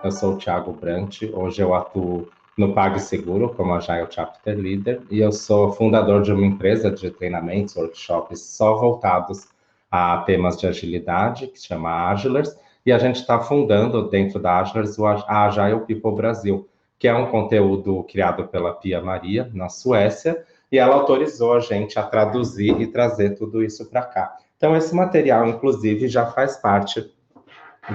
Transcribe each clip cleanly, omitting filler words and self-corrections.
Eu sou o Thiago Brant, hoje eu atuo no PagSeguro como Agile Chapter Leader e eu sou fundador de uma empresa de treinamentos, workshops só voltados a temas de agilidade, que se chama Agilers, e a gente está fundando dentro da Agilers a Agile People Brasil, que é um conteúdo criado pela Pia Maria, na Suécia, e ela autorizou a gente a traduzir e trazer tudo isso para cá. Então, esse material, inclusive, já faz parte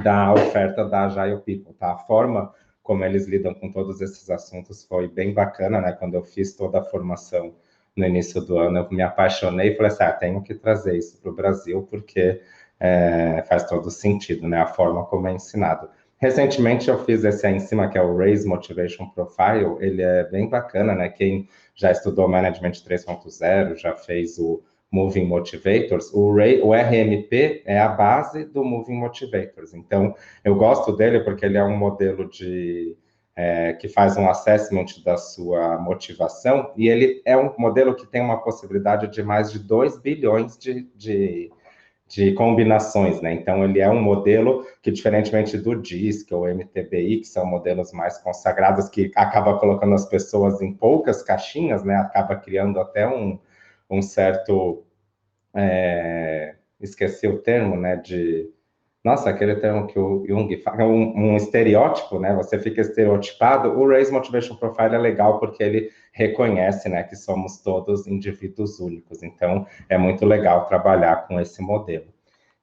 da oferta da Agile People, tá? A forma como eles lidam com todos esses assuntos foi bem bacana, né? Quando eu fiz toda a formação no início do ano, eu me apaixonei e falei assim, tenho que trazer isso para o Brasil, porque faz todo sentido, né? A forma como é ensinado. Recentemente eu fiz esse aí em cima, que é o Raise Motivation Profile, ele é bem bacana, né? Quem já estudou Management 3.0, já fez o Moving Motivators, o RMP é a base do Moving Motivators. Então, eu gosto dele porque ele é um modelo que faz um assessment da sua motivação, e ele é um modelo que tem uma possibilidade de mais de 2 bilhões de combinações, né? Então, ele é um modelo que, diferentemente do DISC ou MTBI, que são modelos mais consagrados, que acaba colocando as pessoas em poucas caixinhas, né? Acaba criando até um certo... esqueci o termo, né? Nossa, aquele termo que o Jung fala, um estereótipo, né? Você fica estereotipado. O Raise Motivation Profile é legal porque ele reconhece, né, que somos todos indivíduos únicos. Então, é muito legal trabalhar com esse modelo.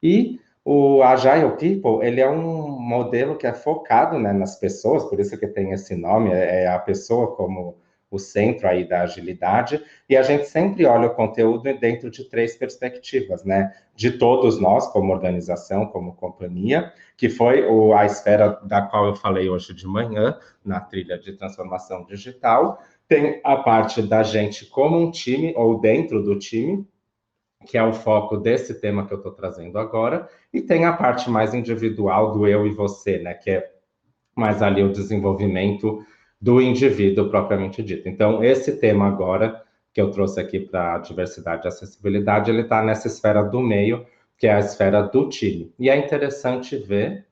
E o Agile People, ele é um modelo que é focado, né, nas pessoas, por isso que tem esse nome, é a pessoa como o centro aí da agilidade, e a gente sempre olha o conteúdo dentro de 3 perspectivas, né? De todos nós, como organização, como companhia, que foi a esfera da qual eu falei hoje de manhã, na trilha de transformação digital. Tem a parte da gente como um time, ou dentro do time, que é o foco desse tema que eu estou trazendo agora, e tem a parte mais individual do eu e você, né? Que é mais ali o desenvolvimento do indivíduo propriamente dito. Então, esse tema agora, que eu trouxe aqui para diversidade e acessibilidade, ele está nessa esfera do meio, que é a esfera do time. E é interessante ver.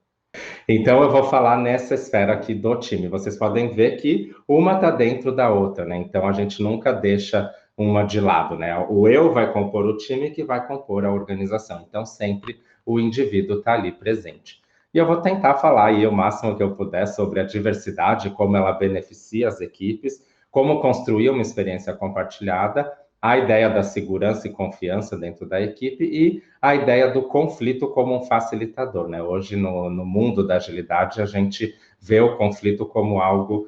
Então, eu vou falar nessa esfera aqui do time. Vocês podem ver que uma está dentro da outra, né? Então, a gente nunca deixa uma de lado, né? O eu vai compor o time que vai compor a organização. Então, sempre o indivíduo está ali presente. E eu vou tentar falar aí o máximo que eu puder sobre a diversidade, como ela beneficia as equipes, como construir uma experiência compartilhada, a ideia da segurança e confiança dentro da equipe e a ideia do conflito como um facilitador, né? Hoje, no mundo da agilidade, a gente vê o conflito como algo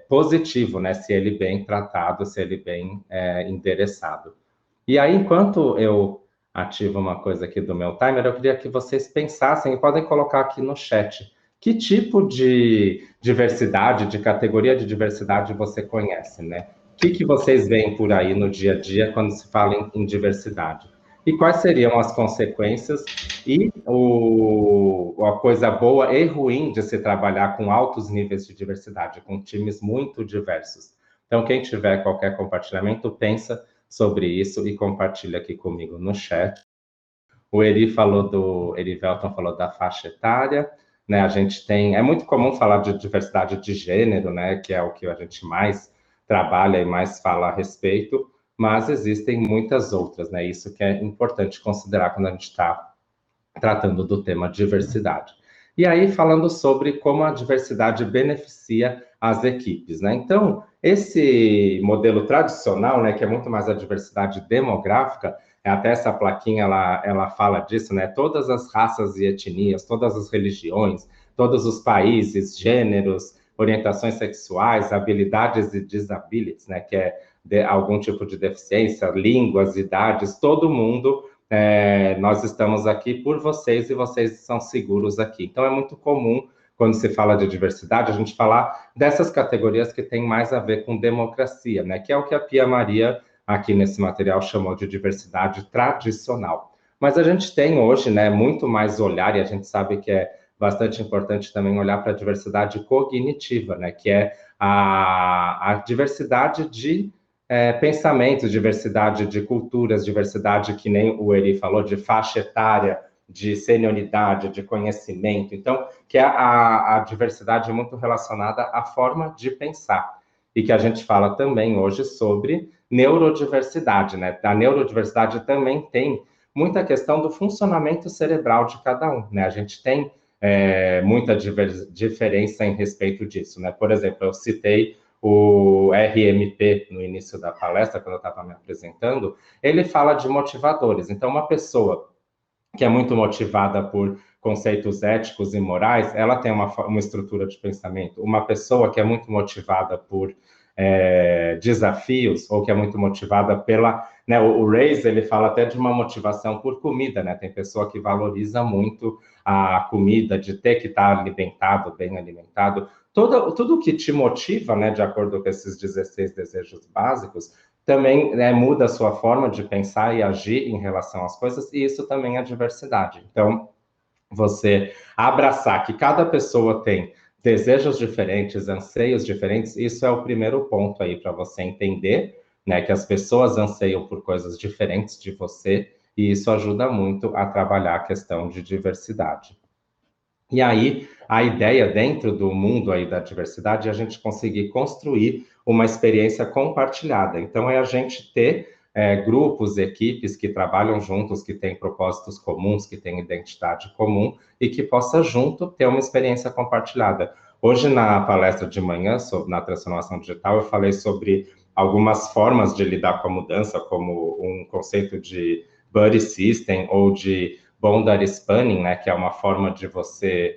positivo, né? Se ele bem tratado, se ele bem endereçado. E aí, enquanto eu ativo uma coisa aqui do meu timer, eu queria que vocês pensassem, e podem colocar aqui no chat, que tipo de diversidade, de categoria de diversidade você conhece, né? O que vocês veem por aí no dia a dia quando se fala em diversidade? E quais seriam as consequências e a coisa boa e ruim de se trabalhar com altos níveis de diversidade, com times muito diversos? Então, quem tiver qualquer compartilhamento, pensa sobre isso e compartilha aqui comigo no chat. O Erivelton falou da faixa etária, né? A gente tem, é muito comum falar de diversidade de gênero, né? Que é o que a gente mais trabalha e mais fala a respeito, mas existem muitas outras, né? Isso que é importante considerar quando a gente está tratando do tema diversidade. E aí, falando sobre como a diversidade beneficia as equipes, né? Então, esse modelo tradicional, né, que é muito mais a diversidade demográfica, até essa plaquinha, ela fala disso, né? Todas as raças e etnias, todas as religiões, todos os países, gêneros, orientações sexuais, habilidades e disabilities, né? Que é algum tipo de deficiência, línguas, idades, todo mundo nós estamos aqui por vocês e vocês são seguros aqui. Então, é muito comum, quando se fala de diversidade, a gente falar dessas categorias que têm mais a ver com democracia, né? Que é o que a Pia Maria, aqui nesse material, chamou de diversidade tradicional. Mas a gente tem hoje, né, muito mais olhar, e a gente sabe que é bastante importante também olhar para a diversidade cognitiva, né? Que é a diversidade de pensamentos, diversidade de culturas, diversidade, que nem o Eri falou, de faixa etária, de senioridade, de conhecimento. Então, que a diversidade é muito relacionada à forma de pensar. E que a gente fala também hoje sobre neurodiversidade, né? A neurodiversidade também tem muita questão do funcionamento cerebral de cada um, né? A gente tem muita diferença em respeito disso, né? Por exemplo, eu citei o RMP no início da palestra, quando eu estava me apresentando, ele fala de motivadores. Então, uma pessoa que é muito motivada por conceitos éticos e morais, ela tem uma estrutura de pensamento. Uma pessoa que é muito motivada por desafios, ou que é muito motivada pela... Né, o Reis, ele fala até de uma motivação por comida, né? Tem pessoa que valoriza muito a comida, de ter que estar alimentado, bem alimentado. Tudo que te motiva, né, de acordo com esses 16 desejos básicos, também muda a sua forma de pensar e agir em relação às coisas, e isso também é diversidade. Então, você abraçar que cada pessoa tem desejos diferentes, anseios diferentes, isso é o primeiro ponto aí para você entender, né, que as pessoas anseiam por coisas diferentes de você, e isso ajuda muito a trabalhar a questão de diversidade. E aí, a ideia dentro do mundo aí da diversidade é a gente conseguir construir uma experiência compartilhada. Então, é a gente ter grupos, equipes que trabalham juntos, que têm propósitos comuns, que têm identidade comum e que possa junto ter uma experiência compartilhada. Hoje, na palestra de manhã, na transformação digital, eu falei sobre algumas formas de lidar com a mudança, como um conceito de buddy system ou de boundary spanning, né, que é uma forma de você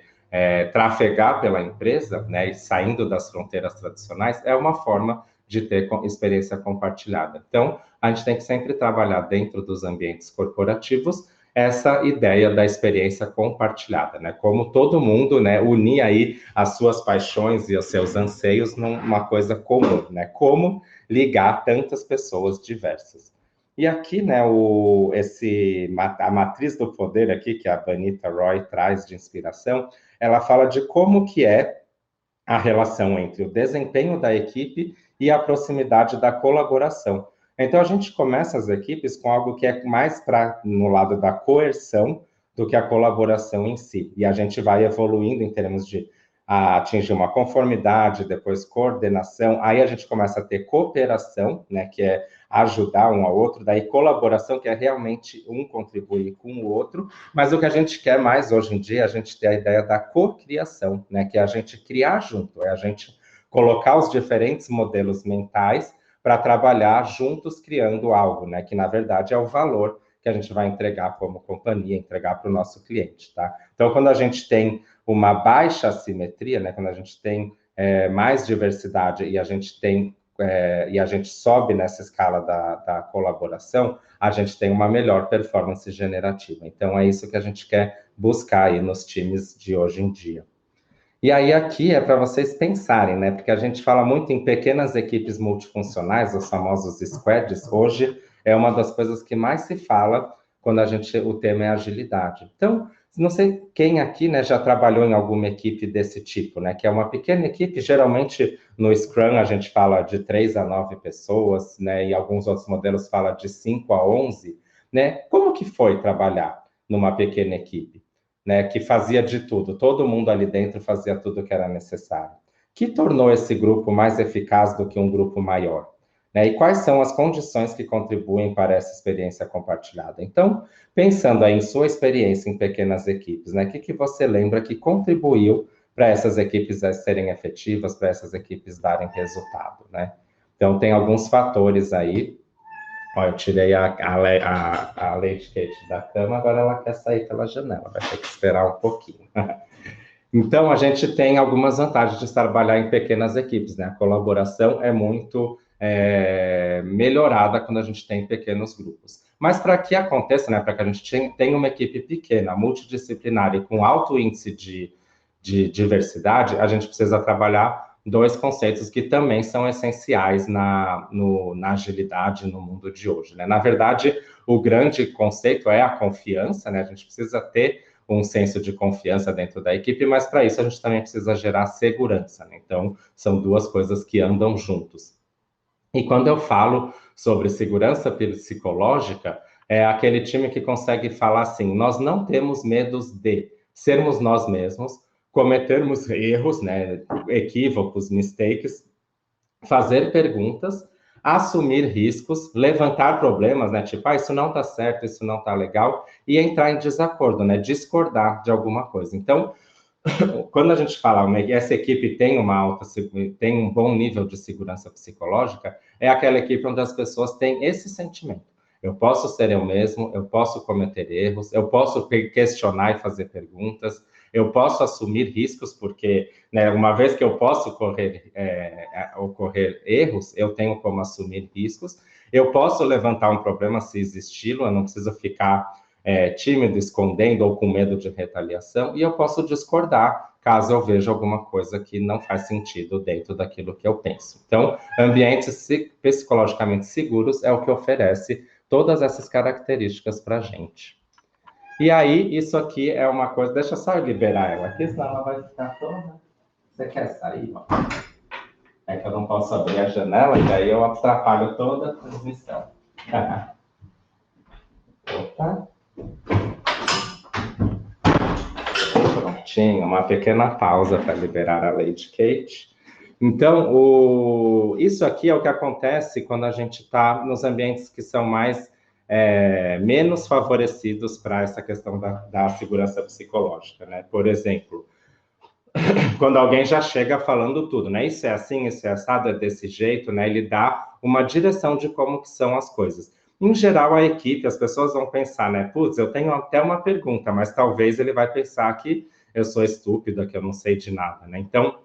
trafegar pela empresa, né, e saindo das fronteiras tradicionais, é uma forma de ter experiência compartilhada. Então, a gente tem que sempre trabalhar dentro dos ambientes corporativos essa ideia da experiência compartilhada, né? Como todo mundo, né, unir aí as suas paixões e os seus anseios numa coisa comum, né? Como ligar tantas pessoas diversas. E aqui, né, a matriz do poder aqui, que a Vanita Roy traz de inspiração, ela fala de como que é a relação entre o desempenho da equipe e a proximidade da colaboração. Então, a gente começa as equipes com algo que é mais no lado da coerção do que a colaboração em si. E a gente vai evoluindo em termos de atingir uma conformidade, depois coordenação, aí a gente começa a ter cooperação, né, que é ajudar um ao outro, daí colaboração, que é realmente um contribuir com o outro, mas o que a gente quer mais hoje em dia, a gente tem a ideia da cocriação, né, que é a gente criar junto, é a gente colocar os diferentes modelos mentais para trabalhar juntos criando algo, né, que na verdade é o valor que a gente vai entregar como companhia, entregar para o nosso cliente, tá? Então, quando a gente tem uma baixa assimetria, né, quando a gente tem mais diversidade e a gente tem e a gente sobe nessa escala da colaboração, a gente tem uma melhor performance generativa. Então, é isso que a gente quer buscar aí nos times de hoje em dia. E aí, aqui é para vocês pensarem, né? Porque a gente fala muito em pequenas equipes multifuncionais, os famosos squads. Hoje é uma das coisas que mais se fala quando o tema é agilidade. Então, não sei quem aqui, né, já trabalhou em alguma equipe desse tipo, né? Que é uma pequena equipe, geralmente no Scrum a gente fala de 3 a 9 pessoas, né? E alguns outros modelos falam de 5 a 11, né? Como que foi trabalhar numa pequena equipe? Né, que fazia de tudo, todo mundo ali dentro fazia tudo o que era necessário. Que tornou esse grupo mais eficaz do que um grupo maior? Né? E quais são as condições que contribuem para essa experiência compartilhada? Então, pensando aí em sua experiência em pequenas equipes, né, o que você lembra que contribuiu para essas equipes serem efetivas, para essas equipes darem resultado, né? Então, tem alguns fatores aí. Ó, eu tirei a Lady Kate da cama, agora ela quer sair pela janela, vai ter que esperar um pouquinho. Então, a gente tem algumas vantagens de trabalhar em pequenas equipes, né? A colaboração é muito melhorada quando a gente tem pequenos grupos. Mas para que aconteça, né, para que a gente tenha uma equipe pequena, multidisciplinar e com alto índice de diversidade, a gente precisa trabalhar dois conceitos que também são essenciais na agilidade no mundo de hoje, né? Na verdade, o grande conceito é a confiança, né? A gente precisa ter um senso de confiança dentro da equipe, mas para isso a gente também precisa gerar segurança, né? Então, são duas coisas que andam juntos. E quando eu falo sobre segurança psicológica, É aquele time que consegue falar assim: nós não temos medos de sermos nós mesmos, cometermos erros, né, equívocos, mistakes, fazer perguntas, assumir riscos, levantar problemas, né? Tipo, isso não tá certo, isso não tá legal, e entrar em desacordo, né? Discordar de alguma coisa. Então, quando a gente fala que essa equipe tem um bom nível de segurança psicológica, é aquela equipe onde as pessoas têm esse sentimento. Eu posso ser eu mesmo, eu posso cometer erros, eu posso questionar e fazer perguntas, eu posso assumir riscos, porque, né, uma vez que eu posso ocorrer erros, eu tenho como assumir riscos. Eu posso levantar um problema se existir, eu não preciso ficar tímido, escondendo ou com medo de retaliação, e eu posso discordar caso eu veja alguma coisa que não faz sentido dentro daquilo que eu penso. Então, ambientes psicologicamente seguros é o que oferece todas essas características para a gente. E aí, isso aqui é uma coisa... Deixa eu só liberar ela aqui, senão ela vai ficar toda... Você quer sair? Ó? É que eu não posso abrir a janela, e daí eu atrapalho toda a transmissão. Opa! Prontinho, uma pequena pausa para liberar a Lady Kate. Então, isso aqui é o que acontece quando a gente está nos ambientes que são menos favorecidos para essa questão da segurança psicológica, né? Por exemplo, quando alguém já chega falando tudo, né? Isso é assim, isso é assado, é desse jeito, né? Ele dá uma direção de como que são as coisas. Em geral, a equipe, as pessoas vão pensar, né? Putz, eu tenho até uma pergunta, mas talvez ele vai pensar que eu sou estúpida, que eu não sei de nada, né? Então,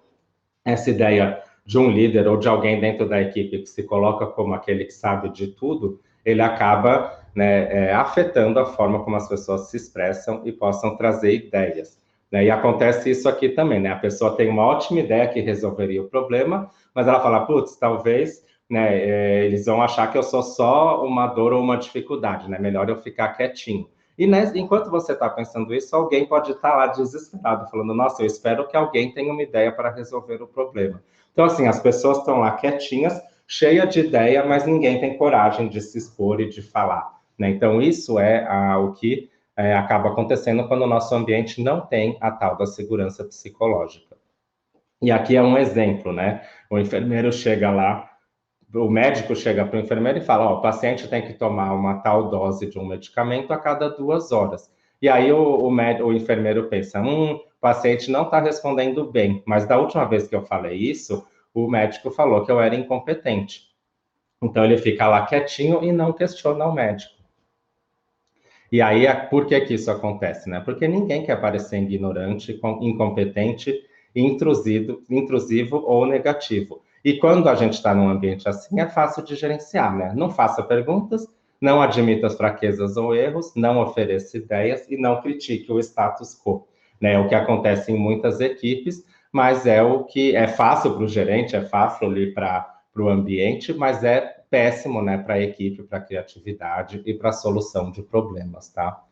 essa ideia de um líder ou de alguém dentro da equipe que se coloca como aquele que sabe de tudo, ele acaba, né, afetando a forma como as pessoas se expressam e possam trazer ideias. Né? E acontece isso aqui também, né? A pessoa tem uma ótima ideia que resolveria o problema, mas ela fala, putz, talvez, né, eles vão achar que eu sou só uma dor ou uma dificuldade, né? Melhor eu ficar quietinho. E né, enquanto você está pensando isso, alguém pode estar lá desesperado, falando, nossa, eu espero que alguém tenha uma ideia para resolver o problema. Então, assim, as pessoas estão lá quietinhas, cheias de ideia, mas ninguém tem coragem de se expor e de falar. Né? Então, isso é o que acaba acontecendo quando o nosso ambiente não tem a tal da segurança psicológica. E aqui é um exemplo, né? O enfermeiro chega lá, o médico chega para o enfermeiro e fala, o paciente tem que tomar uma tal dose de um medicamento a cada 2 horas. E aí o enfermeiro pensa, o paciente não está respondendo bem, mas da última vez que eu falei isso, o médico falou que eu era incompetente. Então ele fica lá quietinho e não questiona o médico. E aí, por que que isso acontece, né? Porque ninguém quer parecer ignorante, incompetente, intrusivo ou negativo. E quando a gente está num ambiente assim, é fácil de gerenciar, né? Não faça perguntas, não admita as fraquezas ou erros, não ofereça ideias e não critique o status quo. Né? É o que acontece em muitas equipes, mas é o que é fácil para o gerente, é fácil ali para o ambiente, mas é péssimo, né, para a equipe, para a criatividade e para a solução de problemas, tá?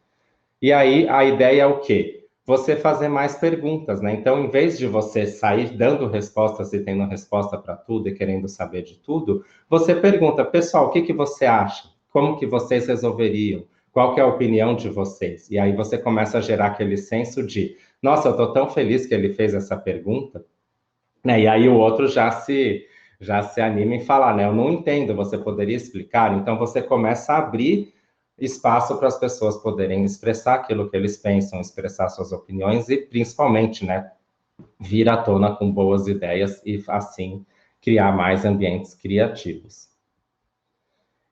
E aí a ideia é o quê? Você fazer mais perguntas, né? Então, em vez de você sair dando respostas e tendo resposta para tudo e querendo saber de tudo, você pergunta, pessoal, o que que você acha? Como que vocês resolveriam? Qual que é a opinião de vocês? E aí você começa a gerar aquele senso de, nossa, eu estou tão feliz que ele fez essa pergunta, né? E aí o outro já se anima em falar, né? Eu não entendo, você poderia explicar? Então você começa a abrir espaço para as pessoas poderem expressar aquilo que eles pensam, expressar suas opiniões e principalmente, né, vir à tona com boas ideias e assim criar mais ambientes criativos.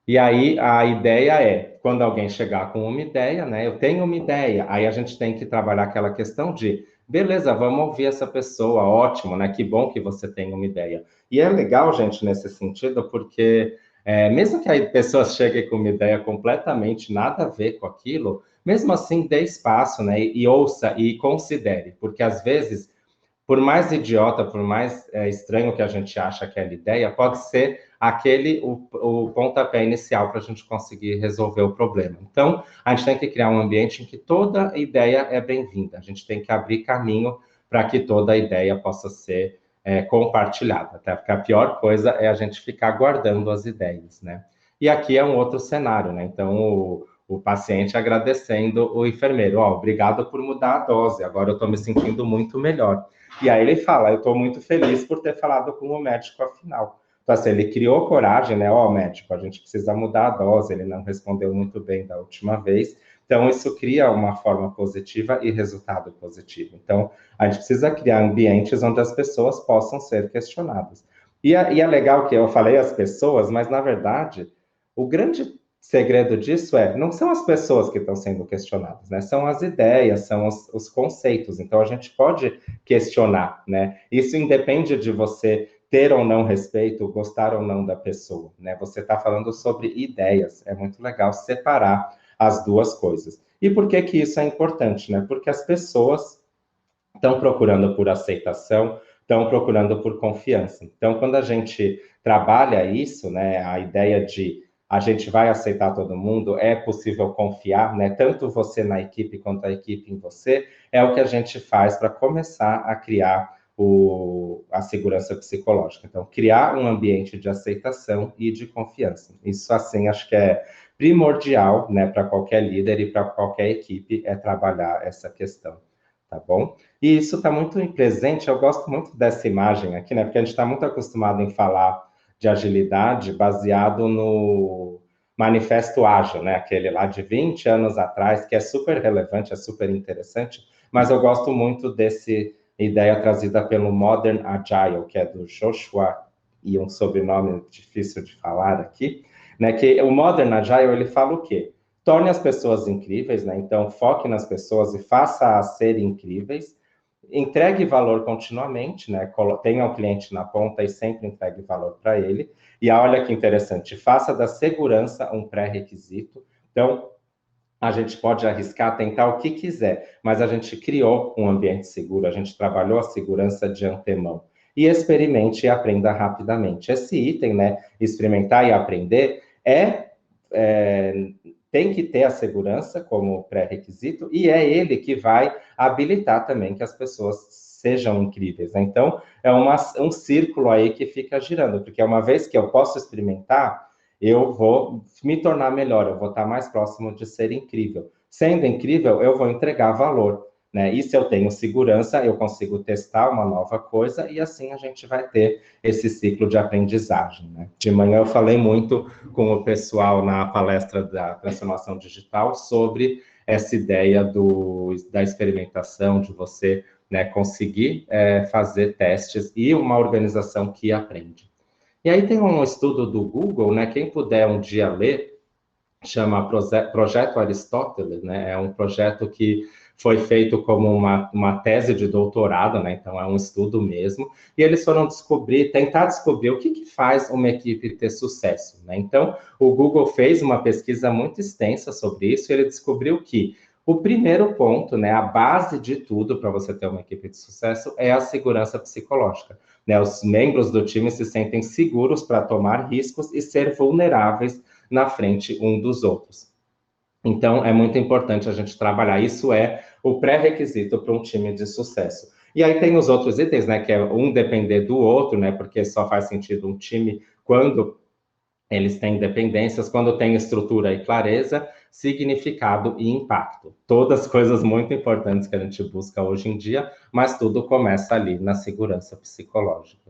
E aí a ideia é, quando alguém chegar com uma ideia, né? Eu tenho uma ideia, aí a gente tem que trabalhar aquela questão de, beleza, vamos ouvir essa pessoa, ótimo, né? Que bom que você tem uma ideia. E é legal, gente, nesse sentido, porque mesmo que a pessoa chegue com uma ideia completamente nada a ver com aquilo, mesmo assim dê espaço, né? E ouça e considere, porque às vezes por mais idiota, por mais estranho que a gente acha aquela ideia, pode ser o pontapé inicial para a gente conseguir resolver o problema. Então, a gente tem que criar um ambiente em que toda ideia é bem-vinda. A gente tem que abrir caminho para que toda ideia possa ser compartilhada. Até porque a pior coisa é a gente ficar guardando as ideias, né? E aqui é um outro cenário, né? Então, o paciente agradecendo o enfermeiro, ó, obrigado por mudar a dose, agora eu estou me sentindo muito melhor. E aí ele fala, eu estou muito feliz por ter falado com o médico afinal. Então, assim, ele criou coragem, né? Ó, médico, a gente precisa mudar a dose, ele não respondeu muito bem da última vez. Então, isso cria uma forma positiva e resultado positivo. Então, a gente precisa criar ambientes onde as pessoas possam ser questionadas. E é legal que eu falei as pessoas, mas, na verdade, o grande segredo disso não são as pessoas que estão sendo questionadas, né? São as ideias, são os conceitos. Então, a gente pode questionar, né? Isso independe de você ter ou não respeito, gostar ou não da pessoa, né? Você está falando sobre ideias. É muito legal separar as duas coisas. E por que que isso é importante, né? Porque as pessoas estão procurando por aceitação, estão procurando por confiança. Então, quando a gente trabalha isso, né, a ideia de a gente vai aceitar todo mundo, é possível confiar, né, tanto você na equipe quanto a equipe em você, é o que a gente faz para começar a criar a segurança psicológica. Então, criar um ambiente de aceitação e de confiança. Isso, assim, acho que é primordial, né, para qualquer líder e para qualquer equipe, é trabalhar essa questão, tá bom? E isso está muito presente, eu gosto muito dessa imagem aqui, né? Porque a gente está muito acostumado em falar de agilidade baseado no Manifesto Ágil, né? Aquele lá de 20 anos atrás, que é super relevante, é super interessante, mas eu gosto muito desse ideia trazida pelo Modern Agile, que é do Joshua, e um sobrenome difícil de falar aqui, né? Que o Modern Agile, ele fala o quê? Torne as pessoas incríveis, né? Então, foque nas pessoas e faça-as serem incríveis, entregue valor continuamente, né? Tenha o cliente na ponta e sempre entregue valor para ele. E olha que interessante, faça da segurança um pré-requisito. Então, a gente pode arriscar, tentar o que quiser, mas a gente criou um ambiente seguro, a gente trabalhou a segurança de antemão. E experimente e aprenda rapidamente. Esse item, né? Experimentar e aprender tem que ter a segurança como pré-requisito, e é ele que vai habilitar também que as pessoas sejam incríveis, né? Então, é um círculo aí que fica girando, porque uma vez que eu posso experimentar, eu vou me tornar melhor, eu vou estar mais próximo de ser incrível. Sendo incrível, eu vou entregar valor, né? E se eu tenho segurança, eu consigo testar uma nova coisa, e assim a gente vai ter esse ciclo de aprendizagem, né? De manhã eu falei muito com o pessoal na palestra da transformação digital sobre essa ideia da experimentação, de você, né, conseguir fazer testes e uma organização que aprende. E aí tem um estudo do Google, né, quem puder um dia ler, chama Projeto Aristóteles, né, é um projeto que foi feito como uma tese de doutorado, né, então é um estudo mesmo, e eles foram tentar descobrir o que faz uma equipe ter sucesso, né. Então, o Google fez uma pesquisa muito extensa sobre isso, e ele descobriu que o primeiro ponto, né, a base de tudo para você ter uma equipe de sucesso é a segurança psicológica, né, os membros do time se sentem seguros para tomar riscos e ser vulneráveis na frente um dos outros. Então, é muito importante a gente trabalhar. Isso é o pré-requisito para um time de sucesso. E aí tem os outros itens, né? Que é um depender do outro, né? Porque só faz sentido um time quando eles têm dependências, quando tem estrutura e clareza, significado e impacto. Todas coisas muito importantes que a gente busca hoje em dia, mas tudo começa ali na segurança psicológica.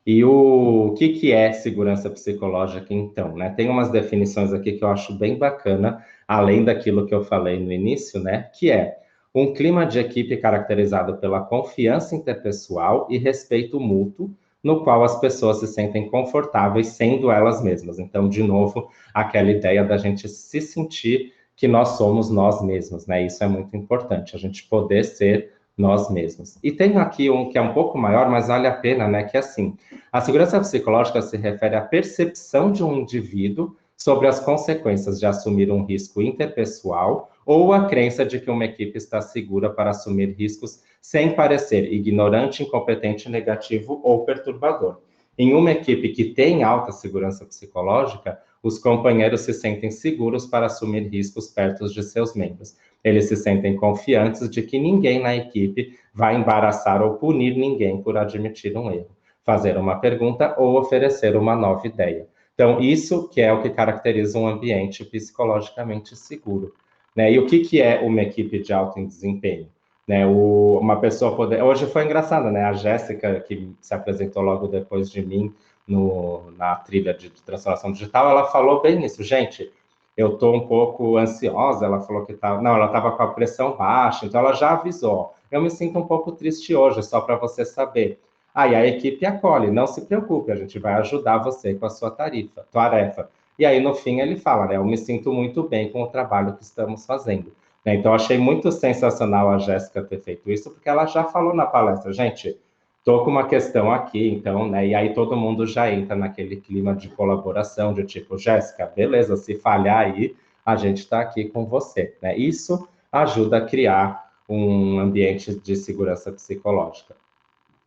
E o que é segurança psicológica, então, né? Tem umas definições aqui que eu acho bem bacana, além daquilo que eu falei no início, né? Que é um clima de equipe caracterizado pela confiança interpessoal e respeito mútuo, no qual as pessoas se sentem confortáveis sendo elas mesmas. Então, de novo, aquela ideia da gente se sentir que nós somos nós mesmos, né? Isso é muito importante, a gente poder ser nós mesmos. E tem aqui um que é um pouco maior, mas vale a pena, né? Que é assim, a segurança psicológica se refere à percepção de um indivíduo sobre as consequências de assumir um risco interpessoal ou a crença de que uma equipe está segura para assumir riscos sem parecer ignorante, incompetente, negativo ou perturbador. Em uma equipe que tem alta segurança psicológica, os companheiros se sentem seguros para assumir riscos perto de seus membros. Eles se sentem confiantes de que ninguém na equipe vai embaraçar ou punir ninguém por admitir um erro, fazer uma pergunta ou oferecer uma nova ideia. Então, isso que é o que caracteriza um ambiente psicologicamente seguro. Né? E o que é uma equipe de alto desempenho? Né? Uma pessoa poder... Hoje foi engraçado, né? A Jéssica, que se apresentou logo depois de mim na trilha de transformação digital, ela falou bem isso. Gente, eu estou um pouco ansiosa, ela falou que estava... Não, ela estava com a pressão baixa, então ela já avisou. Eu me sinto um pouco triste hoje, só para você saber. Aí a equipe acolhe, não se preocupe, a gente vai ajudar você com a sua tarefa. E aí, no fim, ele fala, né? Eu me sinto muito bem com o trabalho que estamos fazendo. Né? Então, achei muito sensacional a Jéssica ter feito isso, porque ela já falou na palestra, gente, estou com uma questão aqui, então, né? E aí todo mundo já entra naquele clima de colaboração, de tipo, Jéssica, beleza, se falhar aí, a gente está aqui com você. Né? Isso ajuda a criar um ambiente de segurança psicológica.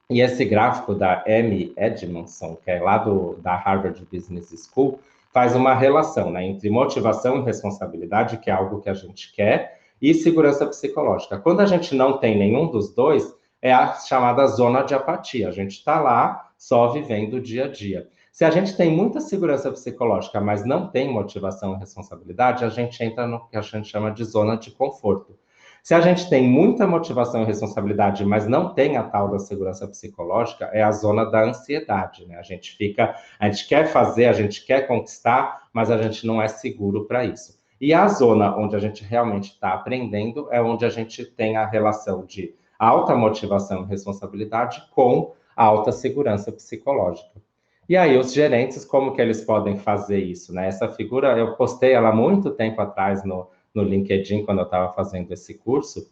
E esse gráfico da Amy Edmondson, que é lá da Harvard Business School, faz uma relação, né, entre motivação e responsabilidade, que é algo que a gente quer, e segurança psicológica. Quando a gente não tem nenhum dos dois, é a chamada zona de apatia. A gente está lá só vivendo o dia a dia. Se a gente tem muita segurança psicológica, mas não tem motivação e responsabilidade, a gente entra no que a gente chama de zona de conforto. Se a gente tem muita motivação e responsabilidade, mas não tem a tal da segurança psicológica, é a zona da ansiedade, né? A gente quer fazer, a gente quer conquistar, mas a gente não é seguro para isso. E a zona onde a gente realmente está aprendendo é onde a gente tem a relação de alta motivação e responsabilidade com alta segurança psicológica. E aí, os gerentes, como que eles podem fazer isso, né? Essa figura, eu postei ela há muito tempo atrás no LinkedIn, quando eu estava fazendo esse curso,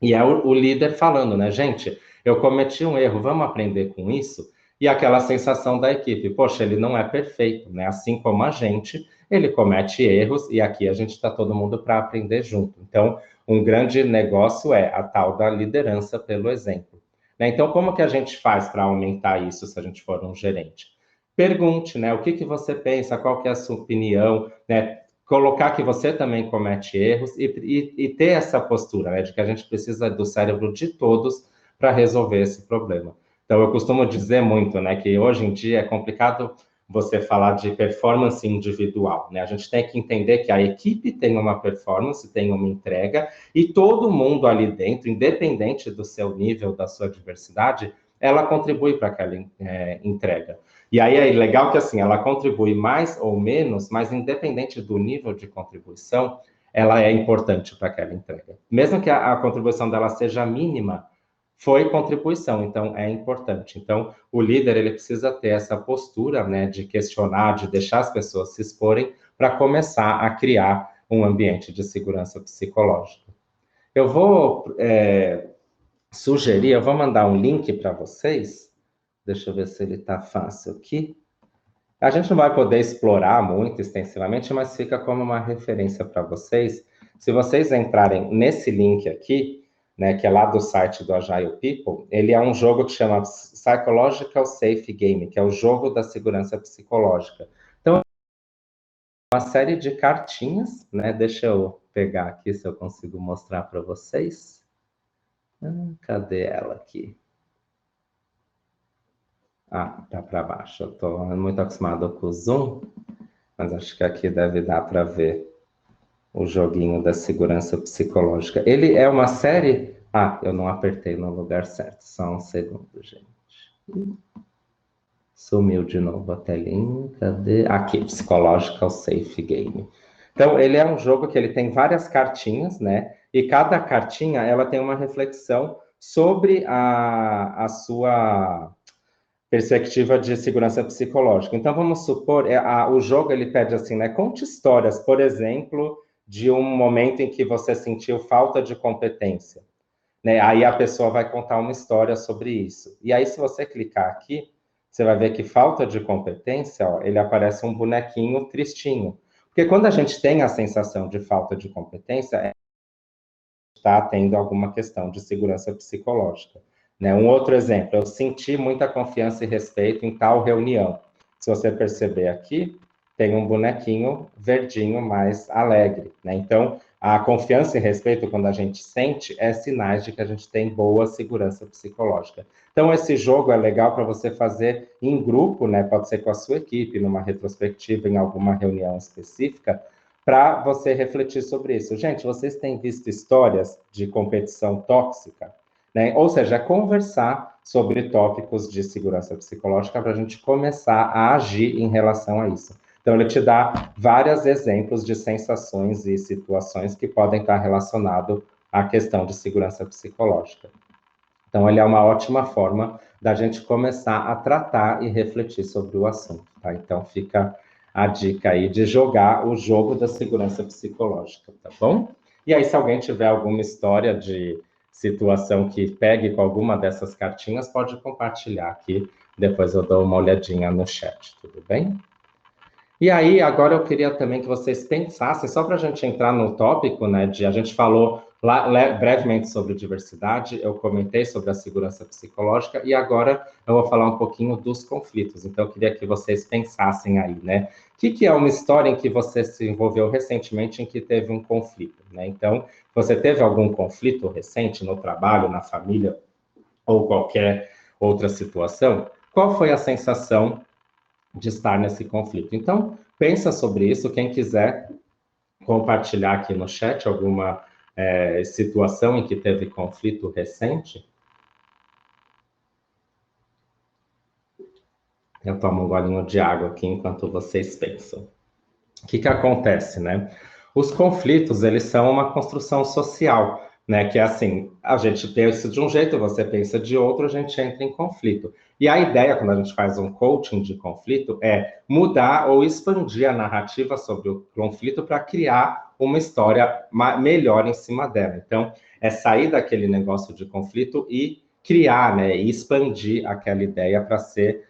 e é o líder falando, né, gente, eu cometi um erro, vamos aprender com isso? E aquela sensação da equipe, poxa, ele não é perfeito, né? Assim como a gente, ele comete erros, e aqui a gente está todo mundo para aprender junto. Então, um grande negócio é a tal da liderança pelo exemplo. Né? Então, como que a gente faz para aumentar isso se a gente for um gerente? Pergunte, né? O que você pensa? Qual que é a sua opinião? Né? Colocar que você também comete erros e ter essa postura, né? De que a gente precisa do cérebro de todos para resolver esse problema. Então, eu costumo dizer muito, né? Que hoje em dia é complicado você falar de performance individual, né? A gente tem que entender que a equipe tem uma performance, tem uma entrega, e todo mundo ali dentro, independente do seu nível, da sua diversidade, ela contribui para aquela entrega. E aí é legal que, assim, ela contribui mais ou menos, mas independente do nível de contribuição, ela é importante para aquela entrega. Mesmo que a contribuição dela seja mínima, foi contribuição, então é importante. Então, o líder, ele precisa ter essa postura, né, de questionar, de deixar as pessoas se exporem, para começar a criar um ambiente de segurança psicológica. Eu vou sugerir, eu vou mandar um link para vocês. Deixa eu ver se ele está fácil aqui. A gente não vai poder explorar muito extensivamente, mas fica como uma referência para vocês. Se vocês entrarem nesse link aqui, né, que é lá do site do Agile People, ele é um jogo que chama Psychological Safe Game, que é o jogo da segurança psicológica. Então, uma série de cartinhas, né? Deixa eu pegar aqui se eu consigo mostrar para vocês. Cadê ela aqui? Ah, tá para baixo. Eu estou muito acostumado com o Zoom, mas acho que aqui deve dar para ver o joguinho da segurança psicológica. Ele é uma série... Ah, eu não apertei no lugar certo. Só um segundo, gente. Sumiu de novo a telinha. Cadê? Aqui, Psychological Safe Game. Então, ele é um jogo que ele tem várias cartinhas, né? E cada cartinha, ela tem uma reflexão sobre a sua perspectiva de segurança psicológica. Então, vamos supor, o jogo ele pede assim, né? Conte histórias, por exemplo, de um momento em que você sentiu falta de competência. Né? Aí a pessoa vai contar uma história sobre isso. E aí, se você clicar aqui, você vai ver que falta de competência, ó, ele aparece um bonequinho tristinho. Porque quando a gente tem a sensação de falta de competência, está tendo alguma questão de segurança psicológica. Né? Um outro exemplo, eu senti muita confiança e respeito em tal reunião. Se você perceber aqui, tem um bonequinho verdinho mais alegre. Né? Então, A confiança e respeito, quando a gente sente, é sinais de que a gente tem boa segurança psicológica. Então, esse jogo é legal para você fazer em grupo, né? Pode ser com a sua equipe, numa retrospectiva, em alguma reunião específica, para você refletir sobre isso. Gente, vocês têm visto histórias de competição tóxica? Né? Ou seja, conversar sobre tópicos de segurança psicológica para a gente começar a agir em relação a isso. Então, ele te dá vários exemplos de sensações e situações que podem estar relacionados à questão de segurança psicológica. Então, ele é uma ótima forma da gente começar a tratar e refletir sobre o assunto, tá? Então, fica a dica aí de jogar o jogo da segurança psicológica, tá bom? E aí, se alguém tiver alguma história de situação que pegue com alguma dessas cartinhas, pode compartilhar aqui, depois eu dou uma olhadinha no chat, tudo bem? E aí, agora eu queria também que vocês pensassem, só para a gente entrar no tópico, né, a gente falou brevemente sobre diversidade, eu comentei sobre a segurança psicológica, e agora eu vou falar um pouquinho dos conflitos. Então, eu queria que vocês pensassem aí, né? O que é uma história em que você se envolveu recentemente em que teve um conflito, né? Então, você teve algum conflito recente no trabalho, na família, ou qualquer outra situação? Qual foi a sensação de estar nesse conflito? Então, pensa sobre isso. Quem quiser compartilhar aqui no chat alguma situação em que teve conflito recente. Eu tomo um golinho de água aqui enquanto vocês pensam. O que acontece, né? Os conflitos, eles são uma construção social, né? Que é assim, a gente pensa de um jeito, você pensa de outro, a gente entra em conflito. E a ideia, quando a gente faz um coaching de conflito, é mudar ou expandir a narrativa sobre o conflito para criar uma história melhor em cima dela. Então, é sair daquele negócio de conflito e criar, né? E expandir aquela ideia para ser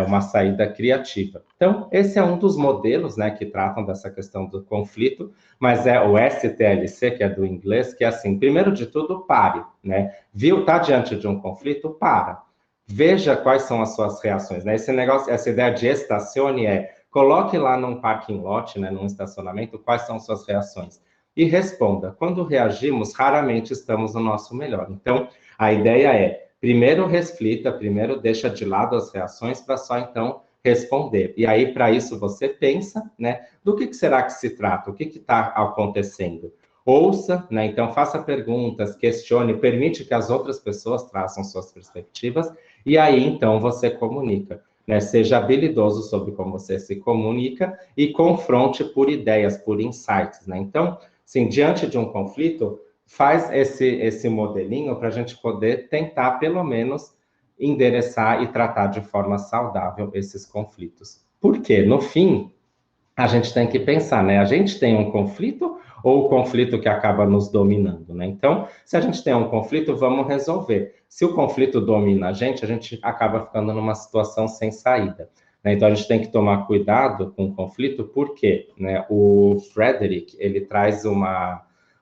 uma saída criativa. Então, esse é um dos modelos, né, que tratam dessa questão do conflito, mas é o STLC, que é do inglês, que é assim, primeiro de tudo, pare, né? Viu, tá diante de um conflito? Para. Veja quais são as suas reações, né? Esse negócio, essa ideia de estacione coloque lá num parking lot, né, num estacionamento, quais são suas reações. E responda. Quando reagimos, raramente estamos no nosso melhor. Então, a ideia é primeiro reflita, primeiro deixa de lado as reações para só então responder. E aí, para isso, você pensa, né? Do que será que se trata? O que está acontecendo? Ouça, né? Então, faça perguntas, questione, permite que as outras pessoas traçam suas perspectivas, e aí, então, você comunica. Né? Seja habilidoso sobre como você se comunica e confronte por ideias, por insights, né? Então, assim, diante de um conflito, faz esse modelinho para a gente poder tentar, pelo menos, endereçar e tratar de forma saudável esses conflitos. Porque, no fim, a gente tem que pensar, né? A gente tem um conflito ou o conflito que acaba nos dominando, né? Então, se a gente tem um conflito, vamos resolver. Se o conflito domina a gente acaba ficando numa situação sem saída. Né? Então, a gente tem que tomar cuidado com o conflito, porque, né, o Frederick, ele traz um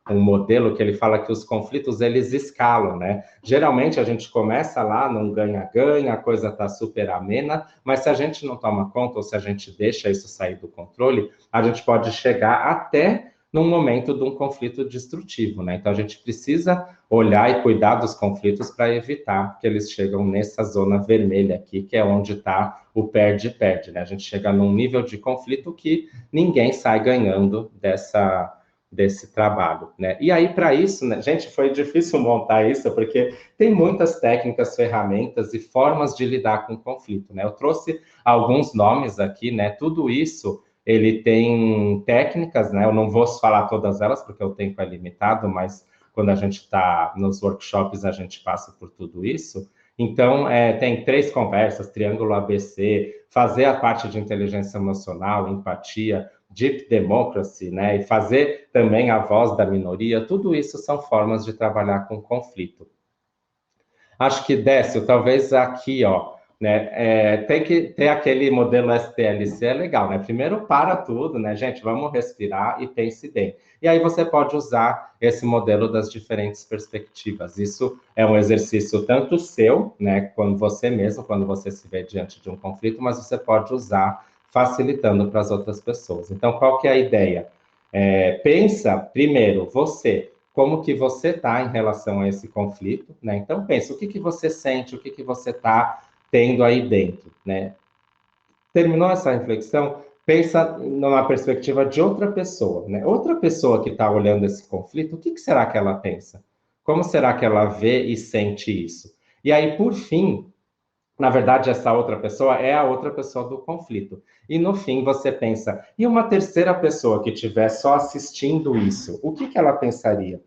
modelo que ele fala que os conflitos, eles escalam, né? Geralmente, a gente começa lá num ganha-ganha, a coisa está super amena, mas se a gente não toma conta, ou se a gente deixa isso sair do controle, a gente pode chegar até num momento de um conflito destrutivo, né? Então, a gente precisa olhar e cuidar dos conflitos para evitar que eles chegam nessa zona vermelha aqui, que é onde está o perde-perde, né? A gente chega num nível de conflito que ninguém sai ganhando desse trabalho, né? E aí, para isso, né, gente, foi difícil montar isso, porque tem muitas técnicas, ferramentas e formas de lidar com o conflito, né? Eu trouxe alguns nomes aqui, né? Tudo isso, ele tem técnicas, né? Eu não vou falar todas elas, porque o tempo é limitado, mas quando a gente está nos workshops, a gente passa por tudo isso. Então, tem 3 conversas, triângulo ABC, fazer a parte de inteligência emocional, empatia, Deep Democracy, né? E fazer também a voz da minoria, tudo isso são formas de trabalhar com conflito. Acho que, Décio, talvez aqui, ó, né? Tem que ter aquele modelo STLC, é legal, né? Primeiro para tudo, né, gente? Vamos respirar e pense bem. E aí você pode usar esse modelo das diferentes perspectivas. Isso é um exercício tanto seu, né, quando você mesmo, quando você se vê diante de um conflito, mas você pode usar facilitando para as outras pessoas. Então, qual que é a ideia? Pensa, primeiro, você, como que você está em relação a esse conflito, né? Então, pensa, o que que você sente, o que que você está tendo aí dentro, né? Terminou essa reflexão, pensa numa perspectiva de outra pessoa, né? Outra pessoa que está olhando esse conflito, o que que será que ela pensa? Como será que ela vê e sente isso? E aí, por fim, na verdade, essa outra pessoa é a outra pessoa do conflito. E no fim você pensa, e uma terceira pessoa que estiver só assistindo isso, o que que ela pensaria?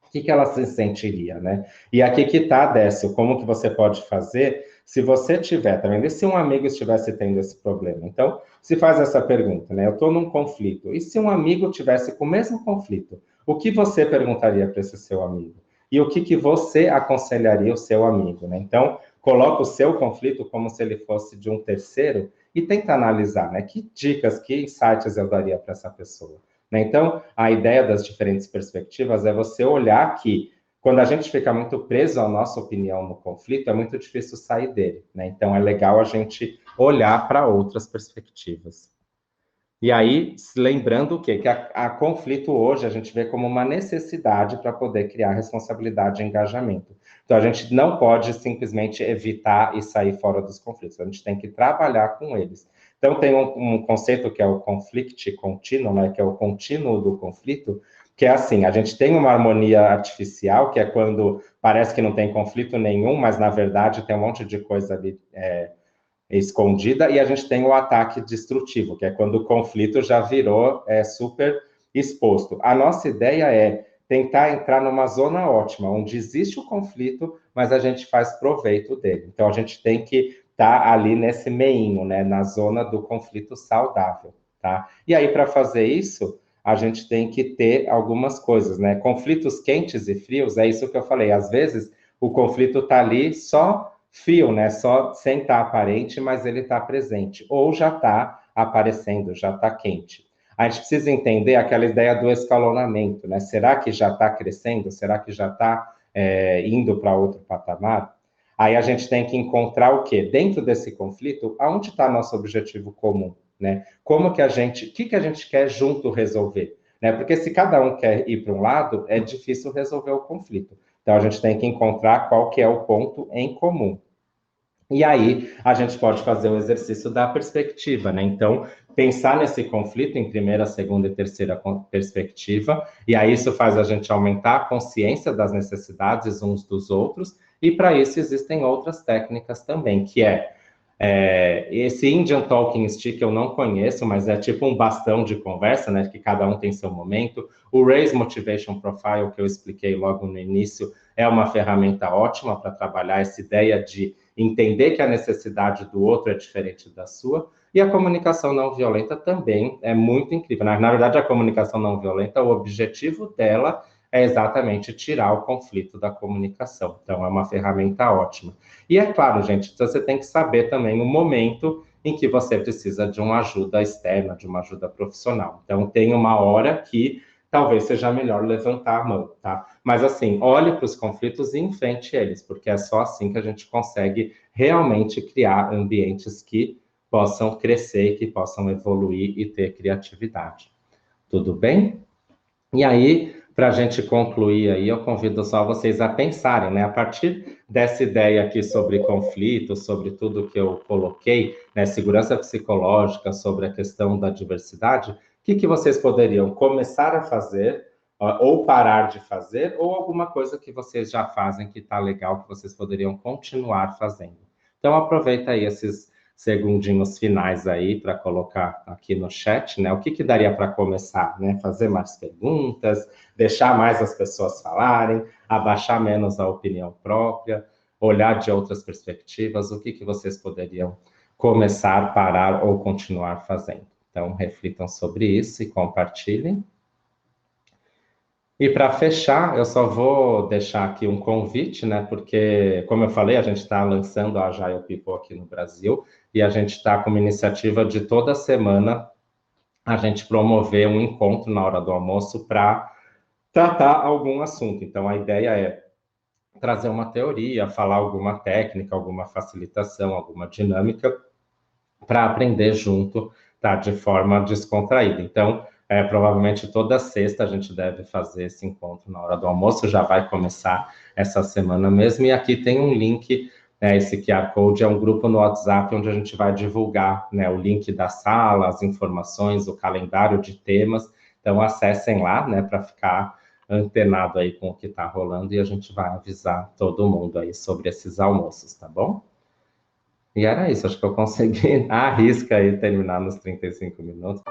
O que que ela se sentiria, né? E aqui que tá, Décio, como que você pode fazer se você tiver, tá vendo? E se um amigo estivesse tendo esse problema? Então, se faz essa pergunta, né? Eu estou num conflito. E se um amigo tivesse com o mesmo conflito? O que você perguntaria para esse seu amigo? E o que que você aconselharia o seu amigo, né? Então, coloca o seu conflito como se ele fosse de um terceiro e tenta analisar, né? Que dicas, que insights eu daria para essa pessoa? Né? Então, a ideia das diferentes perspectivas é você olhar que, quando a gente fica muito preso à nossa opinião no conflito, é muito difícil sair dele. Né? Então, é legal a gente olhar para outras perspectivas. E aí, lembrando o quê? Que a conflito hoje a gente vê como uma necessidade para poder criar responsabilidade e engajamento. Então, a gente não pode simplesmente evitar e sair fora dos conflitos, a gente tem que trabalhar com eles. Então, tem um conceito que é o conflict contínuo, né, que é o contínuo do conflito, que é assim, a gente tem uma harmonia artificial, que é quando parece que não tem conflito nenhum, mas na verdade tem um monte de coisa ali escondida, e a gente tem o ataque destrutivo, que é quando o conflito já virou super exposto. A nossa ideia é tentar entrar numa zona ótima, onde existe o conflito, mas a gente faz proveito dele. Então, a gente tem que estar ali nesse meinho, né, na zona do conflito saudável, tá? E aí, para fazer isso, a gente tem que ter algumas coisas, né? Conflitos quentes e frios, é isso que eu falei. Às vezes, o conflito está ali só frio, né? Só sem estar aparente, mas ele está presente. Ou já está aparecendo, já está quente. A gente precisa entender aquela ideia do escalonamento, né? Será que já está crescendo? Será que já está indo para outro patamar? Aí a gente tem que encontrar o quê? Dentro desse conflito, aonde está nosso objetivo comum, né? Como que a gente, o que que a gente quer junto resolver? Né? Porque se cada um quer ir para um lado, é difícil resolver o conflito. Então, a gente tem que encontrar qual que é o ponto em comum. E aí, a gente pode fazer o exercício da perspectiva, né? Então, pensar nesse conflito em primeira, segunda e terceira perspectiva, e aí isso faz a gente aumentar a consciência das necessidades uns dos outros, e para isso existem outras técnicas também, que esse Indian Talking Stick eu não conheço, mas é tipo um bastão de conversa, né? Que cada um tem seu momento. O Raise Motivation Profile, que eu expliquei logo no início, é uma ferramenta ótima para trabalhar essa ideia de entender que a necessidade do outro é diferente da sua. E a comunicação não violenta também é muito incrível. Na verdade, a comunicação não violenta, o objetivo dela é exatamente tirar o conflito da comunicação. Então, é uma ferramenta ótima. E é claro, gente, você tem que saber também o momento em que você precisa de uma ajuda externa, de uma ajuda profissional. Então, tem uma hora que talvez seja melhor levantar a mão, tá? Mas, assim, olhe para os conflitos e enfrente eles, porque é só assim que a gente consegue realmente criar ambientes que possam crescer, que possam evoluir e ter criatividade. Tudo bem? E aí, para a gente concluir aí, eu convido só vocês a pensarem, né? A partir dessa ideia aqui sobre conflito, sobre tudo que eu coloquei, né? Segurança psicológica, sobre a questão da diversidade, o que que vocês poderiam começar a fazer, ou parar de fazer, ou alguma coisa que vocês já fazem que está legal, que vocês poderiam continuar fazendo. Então, aproveita aí esses segundinhos finais aí para colocar aqui no chat, né? O que que daria para começar, né? Fazer mais perguntas, deixar mais as pessoas falarem, abaixar menos a opinião própria, olhar de outras perspectivas, o que que vocês poderiam começar, parar ou continuar fazendo. Então, reflitam sobre isso e compartilhem. E para fechar, eu só vou deixar aqui um convite, né? Porque, como eu falei, a gente está lançando a Agile People aqui no Brasil e a gente está com uma iniciativa de toda semana a gente promover um encontro na hora do almoço para tratar algum assunto. Então, a ideia é trazer uma teoria, falar alguma técnica, alguma facilitação, alguma dinâmica para aprender junto, tá? De forma descontraída. Então, provavelmente toda sexta a gente deve fazer esse encontro na hora do almoço, já vai começar essa semana mesmo. E aqui tem um link, né, esse QR Code é um grupo no WhatsApp onde a gente vai divulgar, né, o link da sala, as informações, o calendário de temas. Então acessem lá, né, para ficar antenado aí com o que está rolando e a gente vai avisar todo mundo aí sobre esses almoços, tá bom? E era isso, acho que eu consegui, arrisca aí terminar nos 35 minutos.